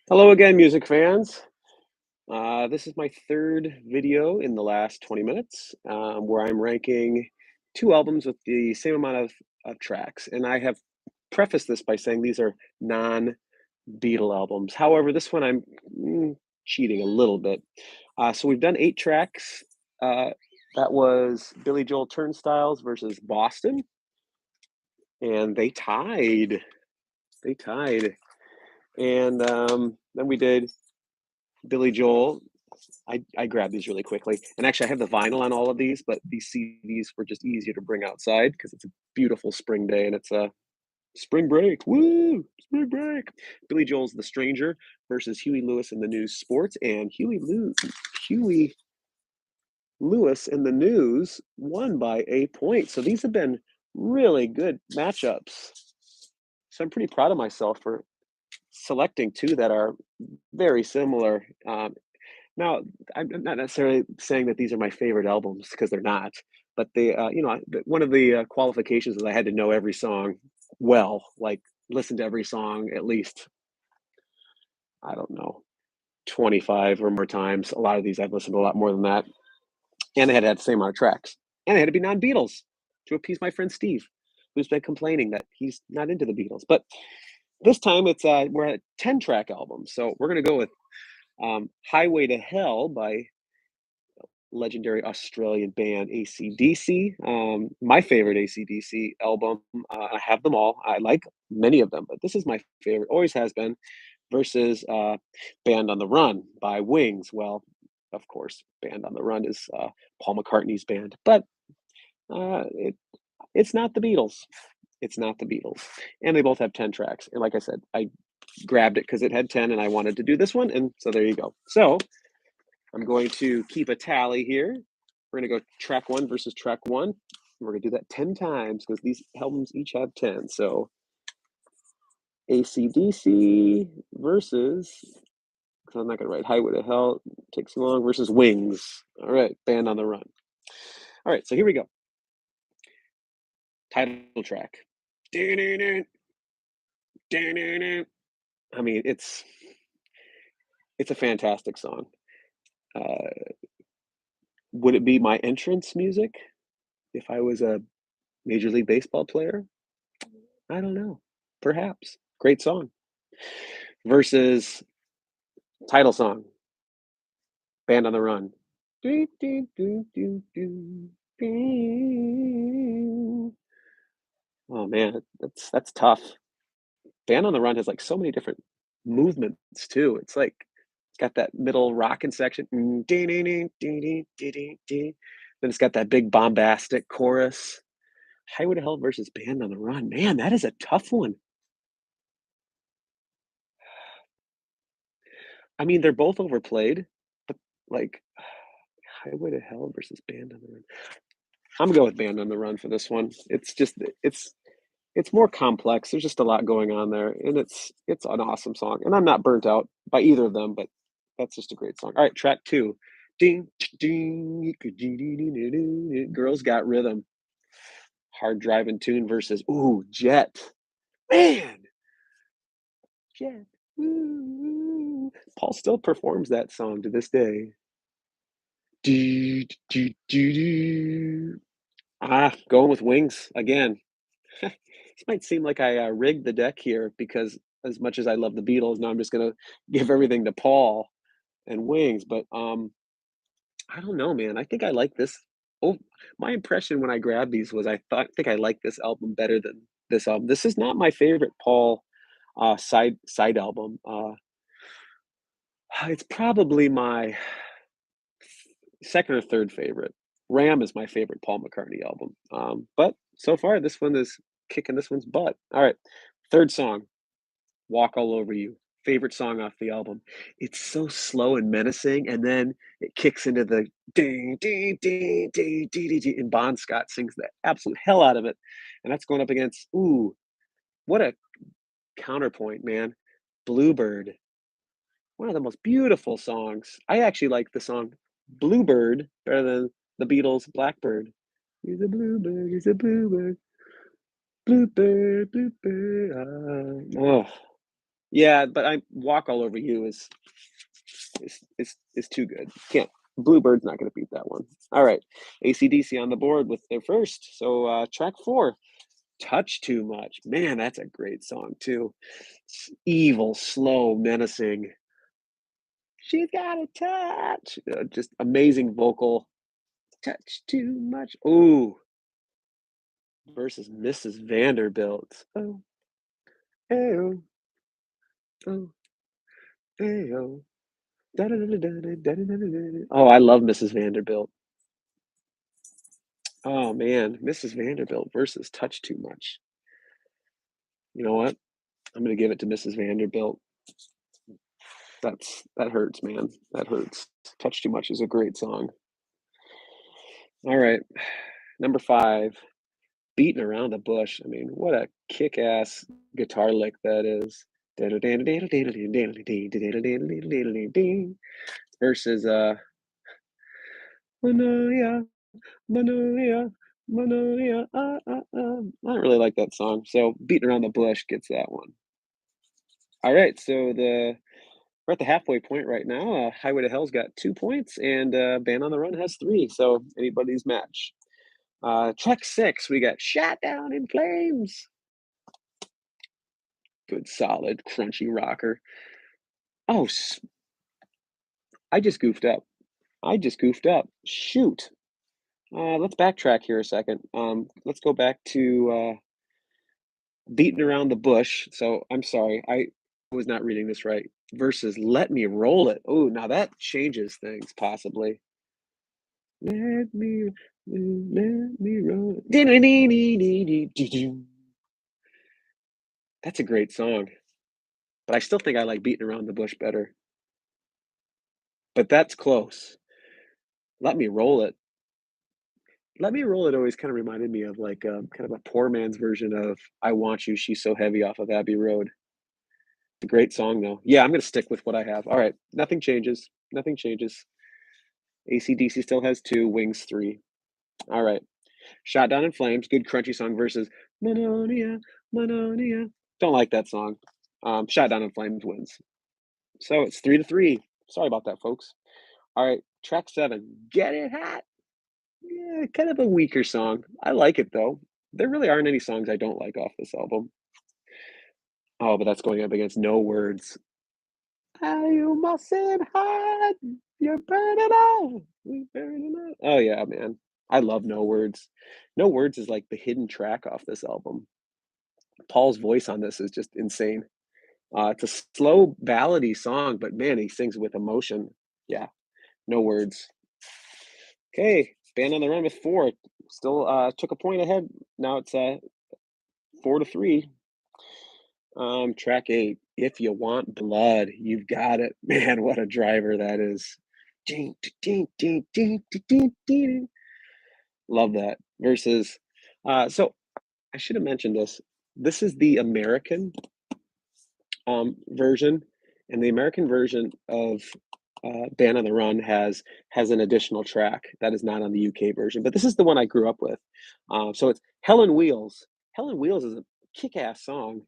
Hello again, music fans. This is my third video in the last 20 minutes where I'm ranking two albums with the same amount of tracks. And I have prefaced this by saying these are non-Beatle albums. However, this one I'm cheating a little bit. So we've done 8 tracks. Uh, that was Billy Joel Turnstiles versus Boston, and they tied. They tied. And then we did Billy Joel. I grabbed these really quickly, and actually I have the vinyl on all of these, but these CDs were just easier to bring outside because it's a beautiful spring day and it's a spring break. Woo! Spring break. Billy Joel's The Stranger versus Huey Lewis and the News Sports, and Huey Lewis and the News won by a point. So these have been really good matchups. So I'm pretty proud of myself for selecting two that are very similar. Now, I'm not necessarily saying that these are my favorite albums because they're not, but one of the qualifications is I had to know every song well, like listen to every song at least, I don't know, 25 or more times. A lot of these I've listened to a lot more than that. And they had to have the same amount of tracks. And they had to be non-Beatles to appease my friend Steve, who's been complaining that he's not into the Beatles. But this time we're at 10-track album. So we're gonna go with Highway to Hell by legendary Australian band AC/DC. My favorite AC/DC album, I have them all. I like many of them, but this is my favorite, always has been, versus Band on the Run by Wings. Well, of course, Band on the Run is Paul McCartney's band, but it's not the Beatles. It's not the Beatles. And they both have 10 tracks. And like I said, I grabbed it because it had 10 and I wanted to do this one. And so there you go. So I'm going to keep a tally here. We're going to go track one versus track one. We're going to do that 10 times because these albums each have 10. So AC/DC versus, because I'm not going to write Highway to Hell, takes too long, versus Wings. All right, Band on the Run. All right, so here we go. Title track. I mean, it's a fantastic song. Uh, would it be my entrance music if I was a Major League Baseball player? I don't know. Perhaps. Great song. Versus title song, Band on the Run. Do, do, do, do, do, do. Oh man, that's tough. Band on the Run has like so many different movements too. It's like it's got that middle rocking section. Then it's got that big bombastic chorus. Highway to Hell versus Band on the Run. Man, that is a tough one. I mean, they're both overplayed, but like Highway to Hell versus Band on the Run. I'm gonna go with Band on the Run for this one. It's just it's more complex. There's just a lot going on there, and it's an awesome song. And I'm not burnt out by either of them, but that's just a great song. All right, track two. Ding, ding, Girls Got Rhythm. Hard driving tune versus Jet. Man, Jet. Ooh. Paul still performs that song to this day. Do, do, do, do. Going with Wings again. This might seem like I rigged the deck here because as much as I love the Beatles, now I'm just gonna give everything to Paul and Wings. But I don't know, man. I think I like this. Oh, my impression when I grabbed these was think I like this album better than this album. This is not my favorite Paul side album. It's probably my second or third favorite. Ram is my favorite Paul McCartney album. But so far, this one is kicking this one's butt. All right, third song, Walk All Over You. Favorite song off the album. It's so slow and menacing, and then it kicks into the ding, ding, ding, ding, ding, ding, ding, and Bon Scott sings the absolute hell out of it. And that's going up against, what a counterpoint, man. Bluebird, one of the most beautiful songs. I actually like the song Bluebird better than the Beatles' Blackbird. He's a bluebird, he's a bluebird, bluebird, bluebird. Oh, Yeah, but I Walk All Over You is too good. Can't Bluebird's not gonna beat that one. All right, AC/DC on the board with their first. So, track 4, Touch Too Much. Man, that's a great song too. Evil, slow, menacing. She's got a touch. Just amazing vocal. Touch too much. Ooh, versus Mrs. Vanderbilt. Oh, hey, oh, oh, hey, oh. Da-da-da-da-da-da-da-da-da-da. Oh, I love Mrs. Vanderbilt. Oh man, Mrs. Vanderbilt versus Touch Too Much. You know what? I'm gonna give it to Mrs. Vanderbilt. That hurts, man. That hurts. Touch Too Much is a great song. All right, number 5, Beating Around the Bush. I mean, what a kick-ass guitar lick that is. Versus Manoia, Manoia, Manoia. I don't really like that song, so Beating Around the Bush gets that one. All right, so the we're at the halfway point right now. Highway to Hell's got 2 points, and Band on the Run has 3. So anybody's match. Track 6, we got Shot Down in Flames. Good, solid, crunchy rocker. Oh, I just goofed up. I just goofed up. Shoot. Let's backtrack here a second. Let's go back to Beating Around the Bush. So I'm sorry, I was not reading this right. Versus Let Me Roll It. Oh, now that changes things possibly. Let me roll it. That's a great song, but I still think I like Beating Around the Bush better. But that's close. Let Me Roll It. Let Me Roll It always kind of reminded me of like kind of a poor man's version of I Want You, She's So Heavy off of Abbey Road. It's a great song though. Yeah, I'm gonna stick with what I have. All right, nothing changes. Nothing changes. AC/DC still has 2, Wings 3. All right. Shot Down in Flames, good crunchy song versus Mononia, Mononia. Don't like that song. Shot Down in Flames wins. So it's 3-3. Sorry about that, folks. All right, track 7, Get It Hot. Yeah, kind of a weaker song. I like it though. There really aren't any songs I don't like off this album. Oh, but that's going up against No Words. Are you mossing hot? You're burning out. We burning out. Oh yeah, man. I love No Words. No Words is like the hidden track off this album. Paul's voice on this is just insane. It's a slow ballady song, but man, he sings with emotion. Yeah, No Words. Okay, Band on the Run with 4. Still took a point ahead. Now it's 4-3. Track 8, If You Want Blood, You've Got It. Man, what a driver that is. Ding, ding, ding, ding, ding, ding, ding. Love that. Versus, so I should have mentioned this. This is the American version, and the American version of Band on the Run has an additional track that is not on the UK version, but this is the one I grew up with. So it's Helen Wheels. Helen Wheels is a kick-ass song,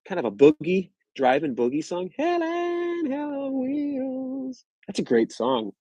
kind of a boogie, drive-in boogie song. Helen, Helen Wheels. That's a great song,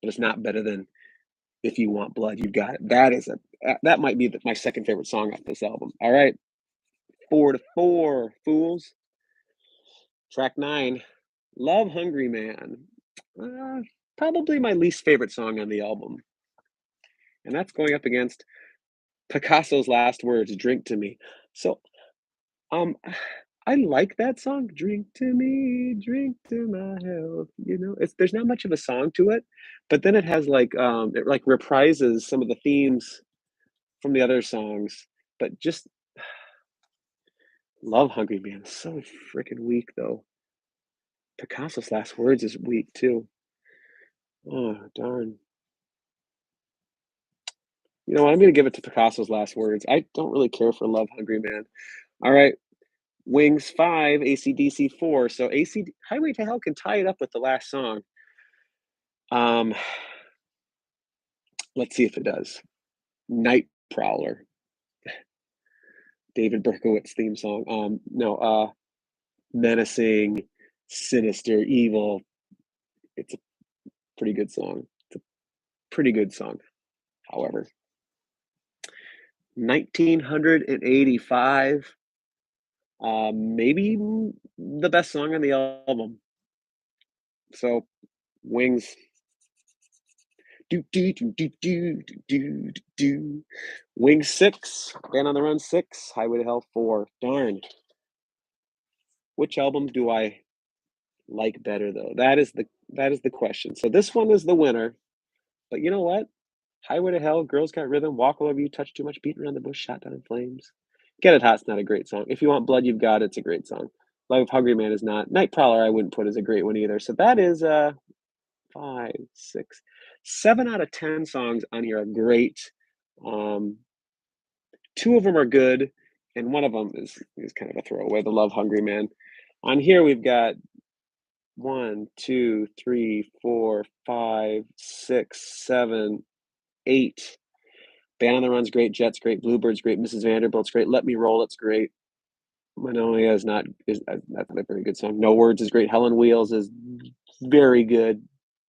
but it's not better than If You Want Blood, You've Got It. That might be my second favorite song off this album. All right, 4-4, fools. Track 9, Love Hungry Man. Uh, Probably my least favorite song on the album, and that's going up against Picasso's Last Words, Drink to Me. So, um, I like that song, Drink to Me, drink to my health, there's not much of a song to it, but then it has, like, it, like, reprises some of the themes from the other songs, but just Love Hungry Man is so freaking weak, though. Picasso's Last Words is weak, too. Oh, darn. You know what? I'm gonna give it to Picasso's Last Words. I don't really care for Love Hungry Man. All right, Wings 5, AC/DC 4. So AC Highway to Hell can tie it up with the last song. Um, let's see if it does. Night Prowler, David Berkowitz theme song. No, menacing, sinister, evil. It's a pretty good song. It's a pretty good song. However, 1985, maybe the best song on the album. So, Wings. Do do do do do do do do. Wings 6, Band on the Run 6, Highway to Hell 4. Darn. Which album do I like better though? That is the question. So this one is the winner. But you know what? Highway to Hell, Girls Got Rhythm, Walk All Over You, Touch Too Much, Beating Around the Bush, Shot Down in Flames. Get It Hot's not a great song. If You Want Blood, You've Got It's a great song. Love Hungry Man is not. Night Prowler I wouldn't put as a great one either. So that is 5, 6, 7 out of 10 songs on here are great. Um, 2 of them are good, and one of them is kind of a throwaway. The Love Hungry Man. On here we've got 1, 2, 3, 4, 5, 6, 7, 8. Band on the Run's great, Jet's great, Bluebird's great, Mrs. Vanderbilt's great, Let Me Roll It's great. Magnolia is not a very good song. No Words is great. Helen Wheels is very good.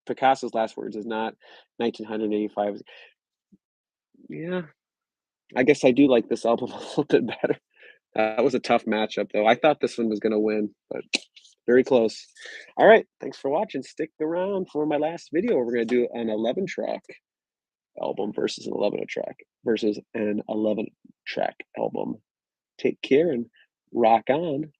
Picasso's Last Words is not. 1985 is, yeah. I guess I do like this album a little bit better. That was a tough matchup, though. I thought this one was going to win, but very close. All right, thanks for watching. Stick around for my last video. We're going to do an 11-track album versus an 11 track album. Take care and rock on.